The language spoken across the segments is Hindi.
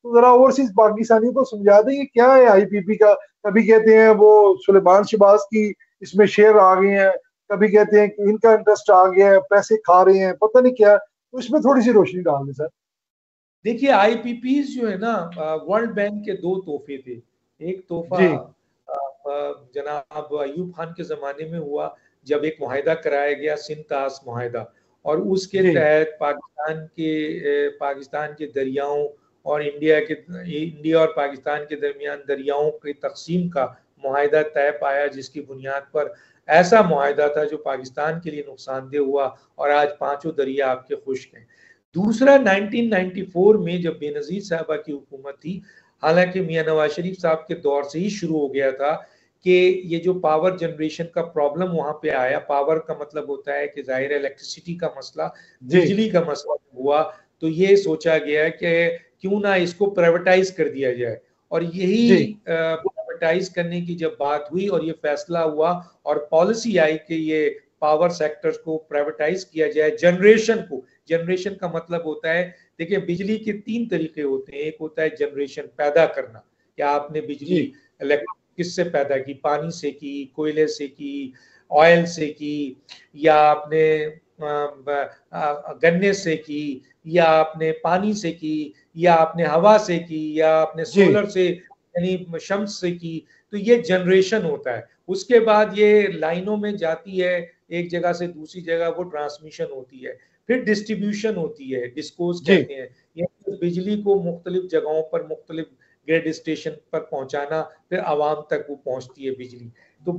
तो जरा ओवरसीज पाकिस्तानियों को समझा दें ये क्या है आईपीपी का। कभी कहते हैं वो सुलेमान शहबाज की इसमें शेयर आ गए हैं, कभी कहते हैं कि इनका इंटरेस्ट आ गया है, पैसे खा रहे हैं, पता नहीं क्या। तो इसमें थोड़ी सी रोशनी डाल दें सर। देखिए आईपीपीज जो है ना, वर्ल्ड बैंक के दो तोहफे थे। एक तोहफा जी जनाब अयूब खान के जमाने में हुआ, जब एक मुआहिदा कराया गया सिंतास मुआहिदा, और उसके जी तहत पाकिस्तान के दरियाओं और इंडिया और पाकिस्तान के दरमियान दरियाओं की तकसीम का मुआहिदा तय पाया, जिसकी बुनियाद पर ऐसा मुआहिदा था जो पाकिस्तान के लिए नुकसानदेह हुआ और आज पांचों दरिया आपके खुश्क हैं। दूसरा 1994 में जब बेनजीर साहबा की हुकूमत थी, हालांकि मियां नवाज शरीफ साहब के दौर से ही शुरू हो गया था कि ये जो पावर जनरेशन का प्रॉब्लम वहां पे आया, पावर का मतलब होता है कि जाहिर इलेक्ट्रिसिटी का मसला, जी बिजली का मसला हुआ, तो ये सोचा गया कि क्यों ना इसको प्राइवेटाइज कर दिया जाए। और यही जी प्राइवेटाइज करने की जब बात हुई और ये फैसला हुआ और पॉलिसी आई कि ये पावर सेक्टर्स को प्राइवेटाइज किया जाए, जनरेशन का मतलब होता है, देखिए बिजली के तीन तरीके होते हैं। एक होता है जनरेशन, पैदा करना, क्या आपने बिजली जी किससे पैदा की, पानी से की, कोयले से की, ऑयल से की, या आपने गन्ने से की, या आपने पानी से की, या आपने हवा से की, या आपने जी सोलर से यानी शम्स से की। तो ये जनरेशन होता है। उसके बाद ये लाइनों में जाती है, एक जगह से दूसरी जगह वो ट्रांसमिशन होती है। फिर डिस्ट्रीब्यूशन होती है, डिस्कोस जी कहते हैं, ये बिजली को मुख्तलिफ जगहों पर मुख्तलिफ ग्रिड स्टेशन पर पहुंचाना, फिर आवाम तक वो पहुंचती है बिजली। तो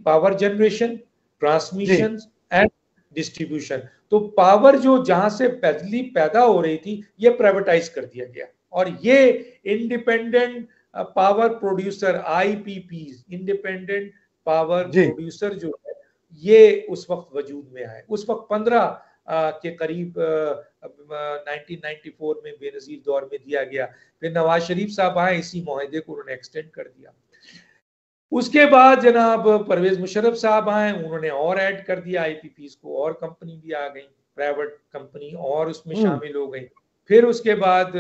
पावर जनरेशन, जी ट्रांसमिशन एंड डिस्ट्रीब्यूशन। तो पावर जो जहां से बिजली पैदा हो रही थी ये प्राइवेटाइज कर दिया गया, और ये independent power producer IPP, independent power जी प्रोड्यूसर जो है, ये उस वक्त वजूद में आए। उस वक्त 15 के करीब 1994 में बेनजीर दौर में दिया गया। फिर नवाज शरीफ साहब आए, इसी मुआहदे को उन्होंने एक्सटेंड कर दिया। उसके बाद जनाब परवेज मुशर्रफ साहब आए, उन्होंने और ऐड कर दिया आईपीपीज को, और कंपनी भी आ गई, प्राइवेट कंपनी और उसमें हम्म शामिल हो गई। फिर उसके बाद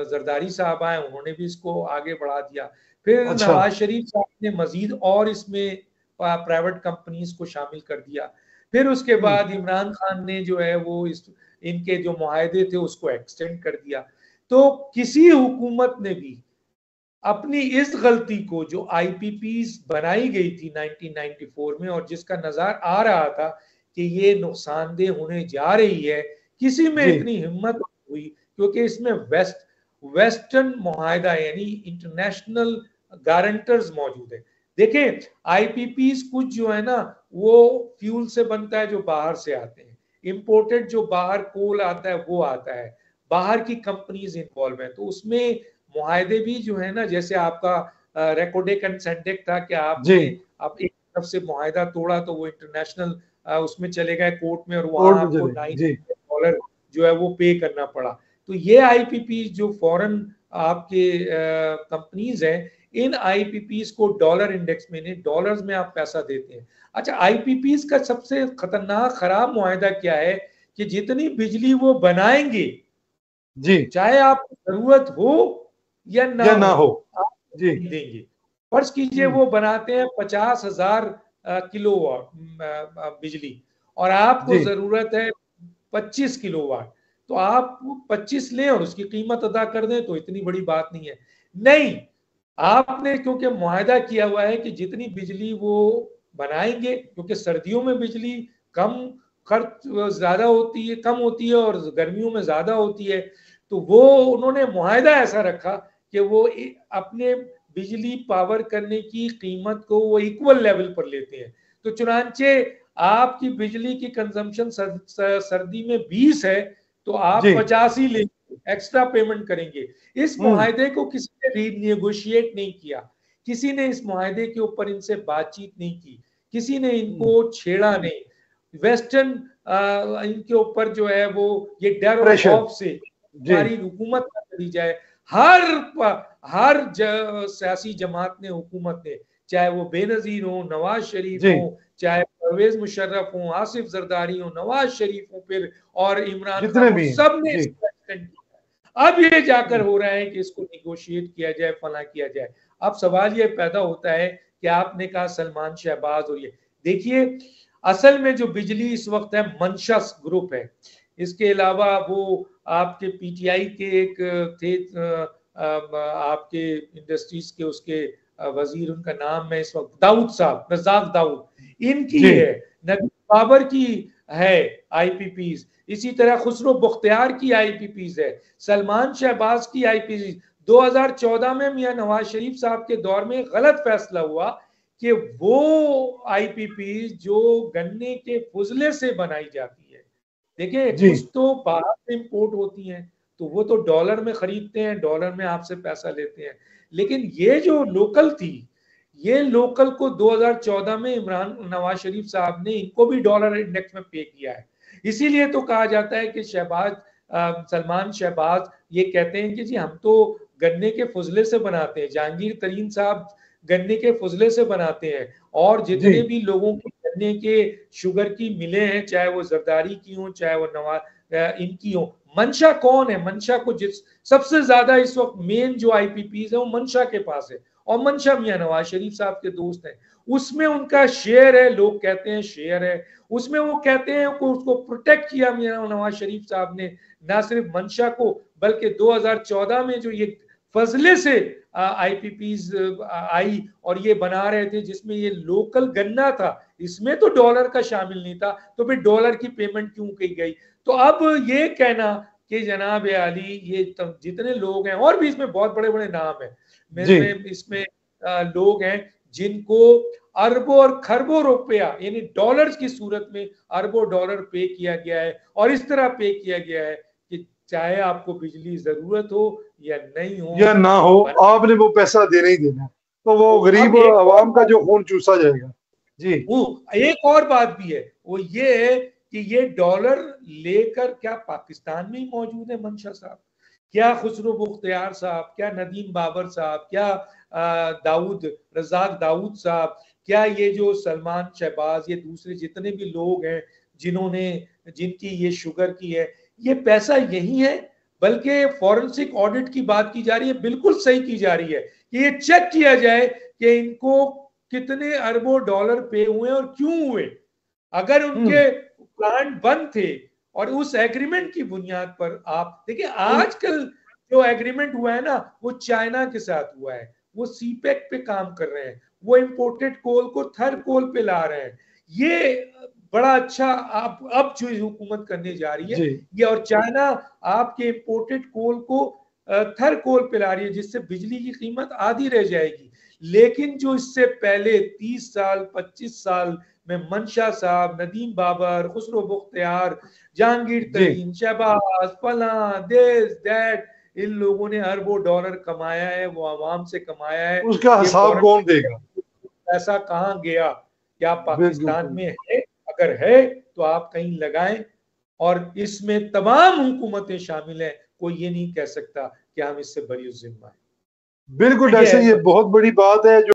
जरदारी साहब आए, उन्होंने भी इसको आगे बढ़ा दिया। फिर अच्छा नवाज शरीफ साहब ने मजीद और इसमें प्राइवेट कंपनीज को शामिल कर दिया। फिर उसके बाद इमरान खान ने जो है वो इनके जो मुआहदे थे उसको एक्सटेंड कर दिया। तो किसी हुकूमत ने भी अपनी इस गलती को, जो आईपीपीज बनाई गई थी 1994 में और जिसका नजर आ रहा था कि ये नुकसानदेह होने जा रही है, किसी में जी इतनी हिम्मत हुई, क्योंकि इसमें वेस्टर्न मुआहदा यानी इंटरनेशनल गारंटर्स मौजूद है। देखें आईपीपीज कुछ जो है ना वो फ्यूल से बनता है जो बाहर से आते हैं, इंपोर्टेड जो बाहर कोल आता है वो आता है, बाहर की कंपनीज इन्वॉल्व है। तो उसमें मुआहदे भी जो है ना, जैसे आपका रेकोडेक एंड सेंटेक था कि जी आपने आप एक तरफ से मुआहदा तोड़ा तो वो इंटरनेशनल उसमें चले गए कोर्ट में, और वहां कोर्ट में आपको चले जी $9 जो है वो पे करना पड़ा। तो ये आईपीपी जो फॉरेन आपके कंपनीज हैं, इन आईपीपीज को डॉलर इंडेक्स में, नहीं डॉलर्स में आप पैसा देते हैं। अच्छा, आईपीपीज का सबसे खतरनाक खराब मुआहदा क्या है कि जितनी बिजली वो बनाएंगे, जी चाहे आपको जरूरत हो या ना या ना हो, हो आप जी देंगे। फर्ज कीजिए हम्म वो बनाते हैं 50,000 किलोवाट बिजली, और आपको जी जरूरत है 25 किलोवाट, तो आप 25 लें और उसकी कीमत अदा कर दें, तो इतनी बड़ी बात नहीं है। नहीं, आपने क्योंकि मुआहदा किया हुआ है कि जितनी बिजली वो बनाएंगे, क्योंकि सर्दियों में बिजली कम खर्च ज्यादा होती है, कम होती है, और गर्मियों में ज्यादा होती है, तो वो उन्होंने मुआहदा ऐसा रखा कि वो अपने बिजली पावर करने की कीमत को वो इक्वल लेवल पर लेते हैं। तो चुनांचे आपकी बिजली की कंजम्पशन सर्दी में 20 है, तो आप जी 50 ही लेंगे, एक्स्ट्रा पेमेंट करेंगे। इस हम्म मुआहदे को किसी ने रीनेगोशिएट नहीं किया, किसी ने इस मुआहदे के ऊपर इनसे बातचीत नहीं की, किसी ने हम्म, इनको छेड़ा नहीं। वेस्टर्न इनके ऊपर जो है वो ये डर और प्रेशर खौफ से जी हमारी हुकूमत ना करी जाए, हर हर सियासी जमात ने, हुकूमत ने, चाहे वो बेनजीर हो, नवाज शरीफ जी हो, चाहे परवेज मुशर्रफ हो, आसिफ जरदारी हो, नवाज शरीफ हो, फिर और इमरान खान जितने हो, भी हैं सब ने जी इसको एक्सटेंड किया। अब ये जाकर हो रहा है कि इसको निगोशिएट किया जाए, फला किया जाए। अब सवाल ये पैदा होता है कि आपने कहा सलमान शहबाज, और ये देखिए असल में जो बिजली इस वक्त है मंशा ग्रुप है। इसके अलावा वो आपके पीटीआई के एक थे आपके इंडस्ट्रीज के उसके वजीर, उनका नाम है इस वक्त दाऊद साहब, रजाक दाऊद, इनकी है, नबी बाबर की है आईपीपीज, इसी तरह खुसरो बुख्तियार की आईपीपीज है, सलमान शहबाज की आईपीपीज। 2014 में मियां नवाज शरीफ साहब के दौर में गलत फैसला हुआ कि वो आईपीपीज जो गन्ने के फुजले से बनाई जाती है, देखिए कुछ तो बाहर से इंपोर्ट होती हैं तो वो तो डॉलर में खरीदते हैं, डॉलर में आपसे पैसा लेते हैं, लेकिन ये जो लोकल थी, ये लोकल को 2014 में इमरान नवाज शरीफ साहब ने इनको भी डॉलर इंडेक्स में पे किया है। इसीलिए तो कहा जाता है कि शहबाज सलमान शहबाज ये कहते हैं कि जी हम तो गन्ने के फुजले से बनाते हैं, जहांगीर तरीन साहब गन्ने के फुजले से बनाते हैं, और जितने भी लोगों को गन्ने के शुगर की मिले हैं, चाहे वो जरदारी की हो चाहे वो नवाज इनकी हो, मंशा कौन है, मंशा को जिस सबसे ज्यादा इस वक्त मेन जो आईपीपीज है वो मंशा के पास है, और मंशा मियां नवाज शरीफ साहब के दोस्त हैं, उसमें उनका शेयर है, लोग कहते हैं शेयर है उसमें, वो कहते हैं कि उसको प्रोटेक्ट किया मियां नवाज शरीफ साहब ने, ना सिर्फ मंशा को बल्कि 2014 में जो ये फजले से आईपीपीज आई और ये बना रहे थे जिसमें ये लोकल गन्ना था, इसमें तो डॉलर का शामिल नहीं था, तो फिर डॉलर की पेमेंट क्यों की गई। तो अब ये कहना कि जनाब आली ये जितने लोग हैं, और भी इसमें बहुत बड़े बड़े नाम है, इसमें लोग हैं जिनको अरबों और खरबों रुपया यानी डॉलर्स की सूरत में अरबों डॉलर पे किया गया है, और इस तरह पे किया गया है कि चाहे आपको बिजली जरूरत हो या नहीं हो या ना हो, आपने वो पैसा देना ही देना, तो वो गरीब आवाम का जो खून चूसा जाएगा। जी, वो एक और बात भी है, वो ये है कि ये डॉलर लेकर क्या पाकिस्तान में ही मौजूद है मंशा साहब, क्या खुसरो बुख्तियार साहब, क्या नदीम बाबर साहब, क्या दाऊद रजाक दाऊद साहब, क्या ये जो सलमान शहबाज, ये दूसरे जितने भी लोग हैं जिन्होंने जिनकी ये शुगर की है, ये पैसा यही है। बल्कि फॉरेंसिक ऑडिट की बात की जा रही है, बिल्कुल सही की जा रही है कि ये चेक किया जाए कि इनको कितने अरबों डॉलर पे हुए और क्यों हुए। अगर उनके प्लांट बंद थे और उस एग्रीमेंट की बुनियाद पर आप देखिए, आजकल जो एग्रीमेंट हुआ है ना वो चाइना के साथ हुआ है, वो सीपेक पे काम कर रहे हैं, वो इंपोर्टेड कोल को थर कोल पे ला रहे हैं, ये बड़ा अच्छा आप अब जो हुकूमत करने जा रही है ये, और चाइना आपके इंपोर्टेड कोल को थर कोल पे ला रही है जिससे बिजली की कीमत आधी रह जाएगी। लेकिन जो इससे पहले 30 साल 25 साल में मंशा साहब, नदीम बाबर, खुसरो बुख्तियार, जहांगीर तरीन, शहबाज, फला, दिस दैट, इन लोगों ने अरबों डॉलर कमाया है, वो आवाम से कमाया है, उसका हिसाब कौन देगा, पैसा कहाँ गया, क्या पाकिस्तान में है, अगर है तो आप कहीं लगाएं, और इसमें तमाम हुकूमतें शामिल हैं, कोई ये नहीं कह सकता कि हम इससे बरी जिम्मा है। बिल्कुल ऐसे, ये बहुत बड़ी बात है जो